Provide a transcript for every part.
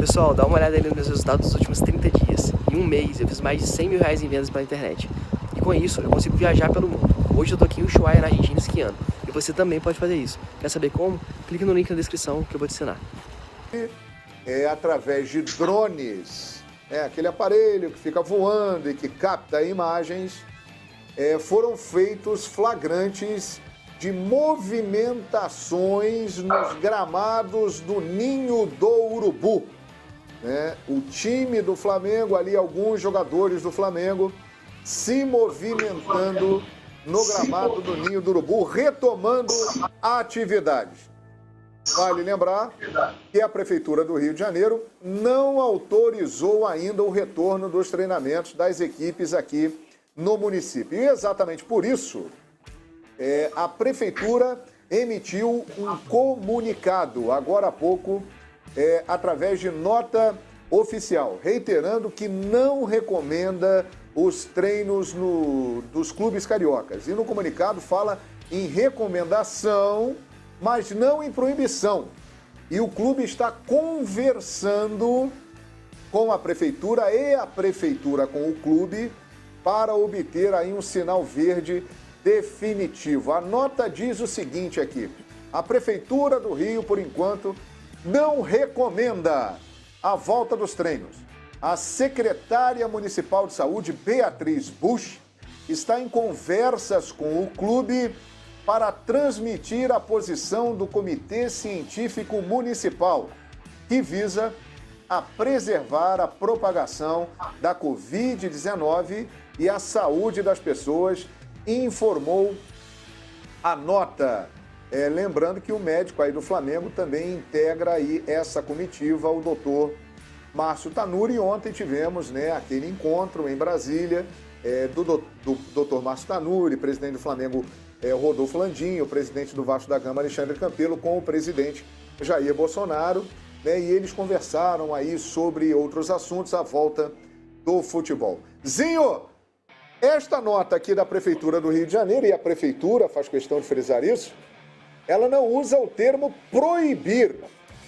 Pessoal, dá uma olhada ali nos meus resultados dos últimos 30 dias. Em um mês, eu fiz mais de 100 mil reais em vendas pela internet. E com isso, eu consigo viajar pelo mundo. Hoje eu tô aqui em Ushuaia, na Argentina, esquiando. E você também pode fazer isso. Quer saber como? Clique no link na descrição que eu vou te ensinar. É através de drones, aquele aparelho que fica voando e que capta imagens, foram feitos flagrantes de movimentações nos gramados do Ninho do Urubu. O time do Flamengo, ali alguns jogadores do Flamengo, se movimentando no gramado do Ninho do Urubu, retomando atividades. Vale lembrar que a Prefeitura do Rio de Janeiro não autorizou ainda o retorno dos treinamentos das equipes aqui no município. E exatamente por isso, a Prefeitura emitiu um comunicado, agora há pouco, através de nota oficial, reiterando que não recomenda os treinos dos clubes cariocas. E no comunicado fala em recomendação, mas não em proibição. E o clube está conversando com a Prefeitura e a Prefeitura com o clube para obter aí um sinal verde definitivo. A nota diz o seguinte aqui: a Prefeitura do Rio, por enquanto, não recomenda a volta dos treinos. A secretária municipal de saúde, Beatriz Busch, está em conversas com o clube para transmitir a posição do Comitê Científico Municipal, que visa a preservar a propagação da Covid-19 e a saúde das pessoas, informou a nota. Lembrando que o médico aí do Flamengo também integra aí essa comitiva, o doutor Márcio Tanuri. E ontem tivemos aquele encontro em Brasília do doutor Márcio Tanuri, presidente do Flamengo Rodolfo Landim, o presidente do Vasco da Gama, Alexandre Campelo, com o presidente Jair Bolsonaro, e eles conversaram aí sobre outros assuntos à volta do futebol. Zinho, esta nota aqui da Prefeitura do Rio de Janeiro, e a Prefeitura faz questão de frisar isso, ela não usa o termo proibir,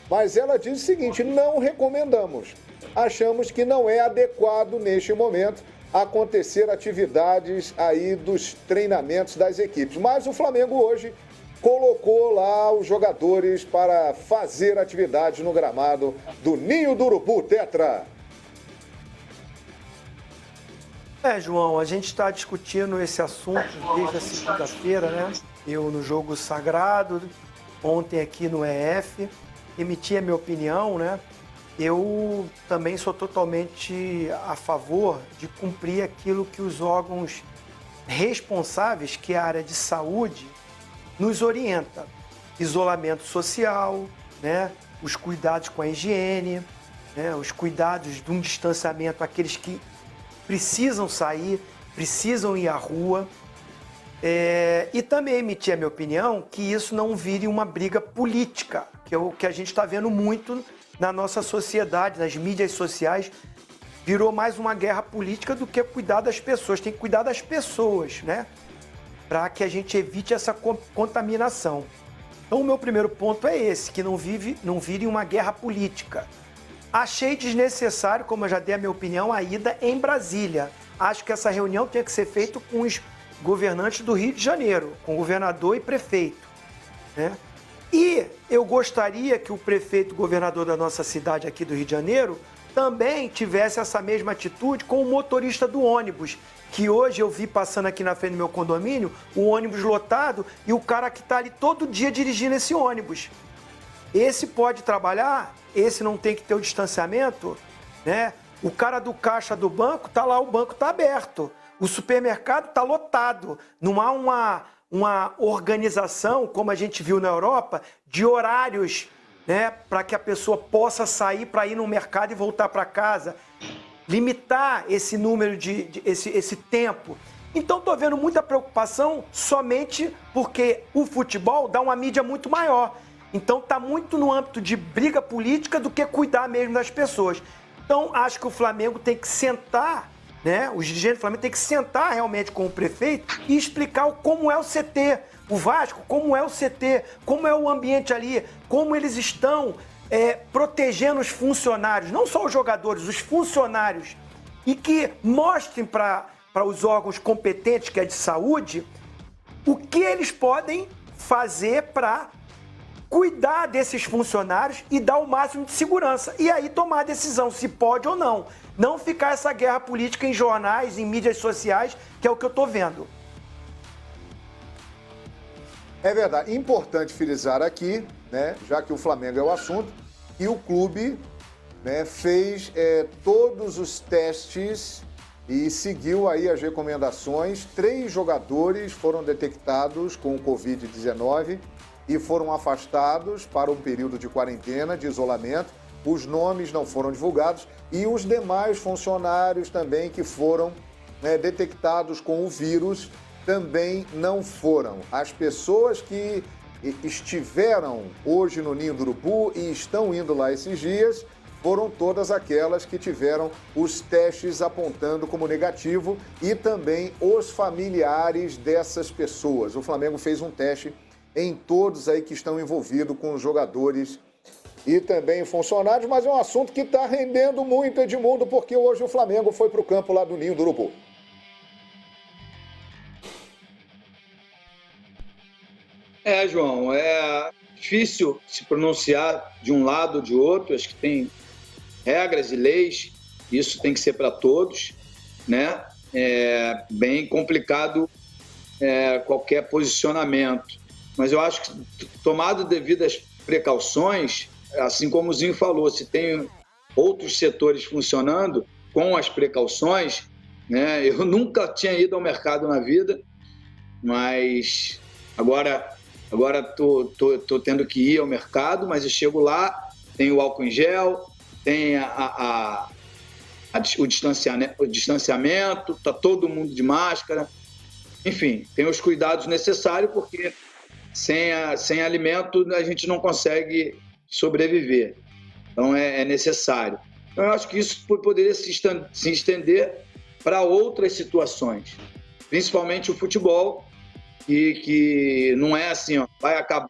mas ela diz o seguinte: não recomendamos. Achamos que não é adequado neste momento acontecer atividades aí dos treinamentos das equipes. Mas o Flamengo hoje colocou lá os jogadores para fazer atividades no gramado do Ninho do Urubu, Tetra. João, a gente está discutindo esse assunto desde a segunda-feira, né? Eu no Jogo Sagrado, ontem aqui no EF, emiti a minha opinião, né? Eu também sou totalmente a favor de cumprir aquilo que os órgãos responsáveis, que é a área de saúde, nos orienta. Isolamento social, né? Os cuidados com a higiene, né? Os cuidados de um distanciamento, aqueles que precisam sair, precisam ir à rua. E também emitir a minha opinião que isso não vire uma briga política, que é o que a gente está vendo muito na nossa sociedade, nas mídias sociais. Virou mais uma guerra política do que cuidar das pessoas. Tem que cuidar das pessoas, né? Para que a gente evite essa contaminação. Então o meu primeiro ponto é esse, que não vire uma guerra política. Achei desnecessário, como eu já dei a minha opinião, a ida em Brasília. Acho que essa reunião tinha que ser feita com os governantes do Rio de Janeiro, com o governador e prefeito, né? E eu gostaria que o prefeito, governador da nossa cidade aqui do Rio de Janeiro, também tivesse essa mesma atitude com o motorista do ônibus, que hoje eu vi passando aqui na frente do meu condomínio, o ônibus lotado e o cara que está ali todo dia dirigindo esse ônibus. Esse pode trabalhar, esse não tem que ter o distanciamento, né? O cara do caixa do banco tá lá, o banco tá aberto. O supermercado tá lotado. Não há uma organização, como a gente viu na Europa, de horários, né, para que a pessoa possa sair para ir no mercado e voltar para casa. Limitar esse número esse tempo. Então estou vendo muita preocupação somente porque o futebol dá uma mídia muito maior. Então está muito no âmbito de briga política do que cuidar mesmo das pessoas. Então acho que o Flamengo tem que sentar, né? Os dirigentes do Flamengo têm que sentar realmente com o prefeito e explicar como é o CT. O Vasco, como é o CT, como é o ambiente ali, como eles estão protegendo os funcionários, não só os jogadores, os funcionários, e que mostrem para os órgãos competentes, que é de saúde, o que eles podem fazer para cuidar desses funcionários e dar o máximo de segurança. E aí tomar a decisão se pode ou não. Não ficar essa guerra política em jornais, em mídias sociais, que é o que eu estou vendo. É verdade. Importante frisar aqui, né, já que o Flamengo é o assunto, que o clube, né, fez todos os testes e seguiu aí as recomendações. 3 jogadores foram detectados com o Covid-19 e foram afastados para um período de quarentena, de isolamento. Os nomes não foram divulgados e os demais funcionários também que foram, né, detectados com o vírus também não foram. As pessoas que estiveram hoje no Ninho do Urubu e estão indo lá esses dias foram todas aquelas que tiveram os testes apontando como negativo e também os familiares dessas pessoas. O Flamengo fez um teste em todos aí que estão envolvidos com os jogadores e também funcionários, mas é um assunto que está rendendo muito, Edmundo, porque hoje o Flamengo foi para o campo lá do Ninho do Urubu. João, é difícil se pronunciar de um lado ou de outro, acho que tem regras e leis, isso tem que ser para todos, né? É bem complicado qualquer posicionamento, mas eu acho que tomado devidas precauções, assim como o Zinho falou, se tem outros setores funcionando com as precauções, né? Eu nunca tinha ido ao mercado na vida, mas agora tô tendo que ir ao mercado, mas eu chego lá, tem o álcool em gel, tem o distanciamento, tá todo mundo de máscara, enfim, tem os cuidados necessários, porque sem alimento a gente não consegue sobreviver, então é necessário. Então, eu acho que isso poderia se estender para outras situações, principalmente o futebol, que não é assim, vai acabar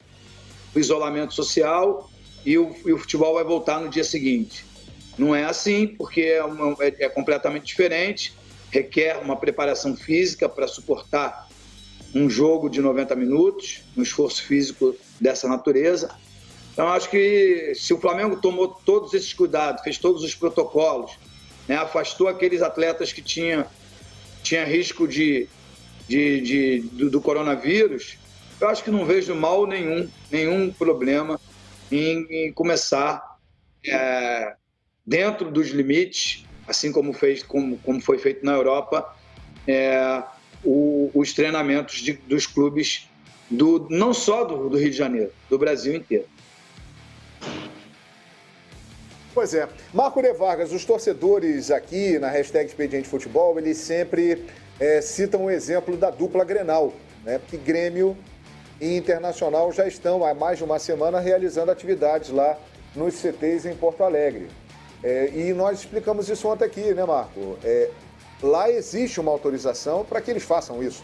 o isolamento social e o futebol vai voltar no dia seguinte. Não é assim, porque é completamente diferente, requer uma preparação física para suportar um jogo de 90 minutos, um esforço físico dessa natureza. Então, acho que se o Flamengo tomou todos esses cuidados, fez todos os protocolos, né, afastou aqueles atletas que tinha risco do coronavírus, eu acho que não vejo mal nenhum problema em começar dentro dos limites, assim como foi feito na Europa, os treinamentos dos clubes, não só do Rio de Janeiro, do Brasil inteiro. Pois é. Marco de Vargas, os torcedores aqui na hashtag Expediente Futebol, eles sempre citam o exemplo da dupla Grenal, né? Que Grêmio e Internacional já estão há mais de uma semana realizando atividades lá nos CTs em Porto Alegre. E nós explicamos isso ontem aqui, né, Marco? Lá existe uma autorização para que eles façam isso.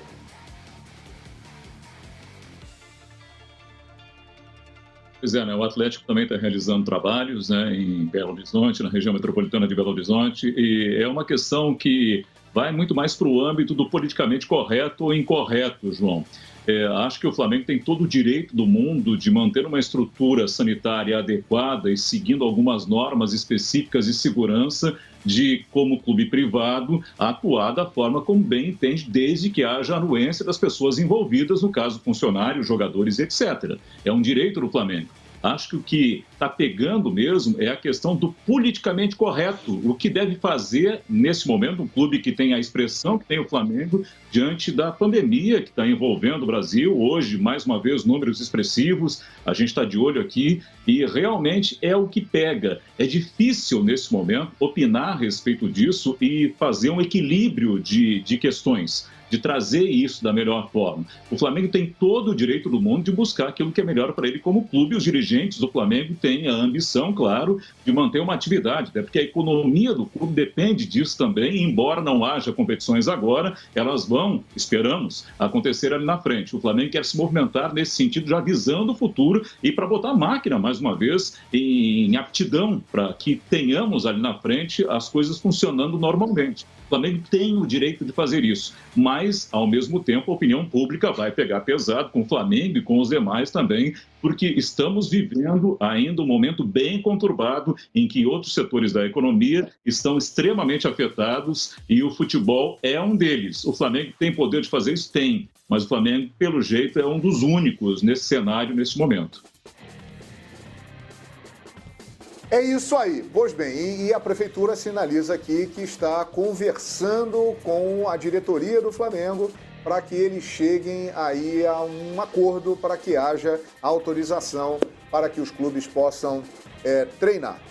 Pois é, né? O Atlético também está realizando trabalhos, né, em Belo Horizonte, na região metropolitana de Belo Horizonte, e é uma questão que vai muito mais para o âmbito do politicamente correto ou incorreto, João. Acho que o Flamengo tem todo o direito do mundo de manter uma estrutura sanitária adequada e seguindo algumas normas específicas de segurança de, como clube privado, atuar da forma como bem entende, desde que haja anuência das pessoas envolvidas, no caso funcionários, jogadores, etc. É um direito do Flamengo. Acho que o que está pegando mesmo é a questão do politicamente correto. O que deve fazer, nesse momento, um clube que tem a expressão que tem o Flamengo, diante da pandemia que está envolvendo o Brasil. Hoje, mais uma vez, números expressivos, a gente está de olho aqui e realmente é o que pega. É difícil, nesse momento, opinar a respeito disso e fazer um equilíbrio de questões. de trazer isso da melhor forma. O Flamengo tem todo o direito do mundo de buscar aquilo que é melhor para ele como clube. Os dirigentes do Flamengo têm a ambição, claro, de manter uma atividade, até porque a economia do clube depende disso também, embora não haja competições agora, elas vão, esperamos, acontecer ali na frente. O Flamengo quer se movimentar nesse sentido, já visando o futuro e para botar a máquina, mais uma vez, em aptidão, para que tenhamos ali na frente as coisas funcionando normalmente. O Flamengo tem o direito de fazer isso, mas, ao mesmo tempo, a opinião pública vai pegar pesado com o Flamengo e com os demais também, porque estamos vivendo ainda um momento bem conturbado em que outros setores da economia estão extremamente afetados e o futebol é um deles. O Flamengo tem poder de fazer isso? Tem, mas o Flamengo, pelo jeito, é um dos únicos nesse cenário, nesse momento. É isso aí. Pois bem, e a Prefeitura sinaliza aqui que está conversando com a diretoria do Flamengo para que eles cheguem aí a um acordo para que haja autorização para que os clubes possam treinar.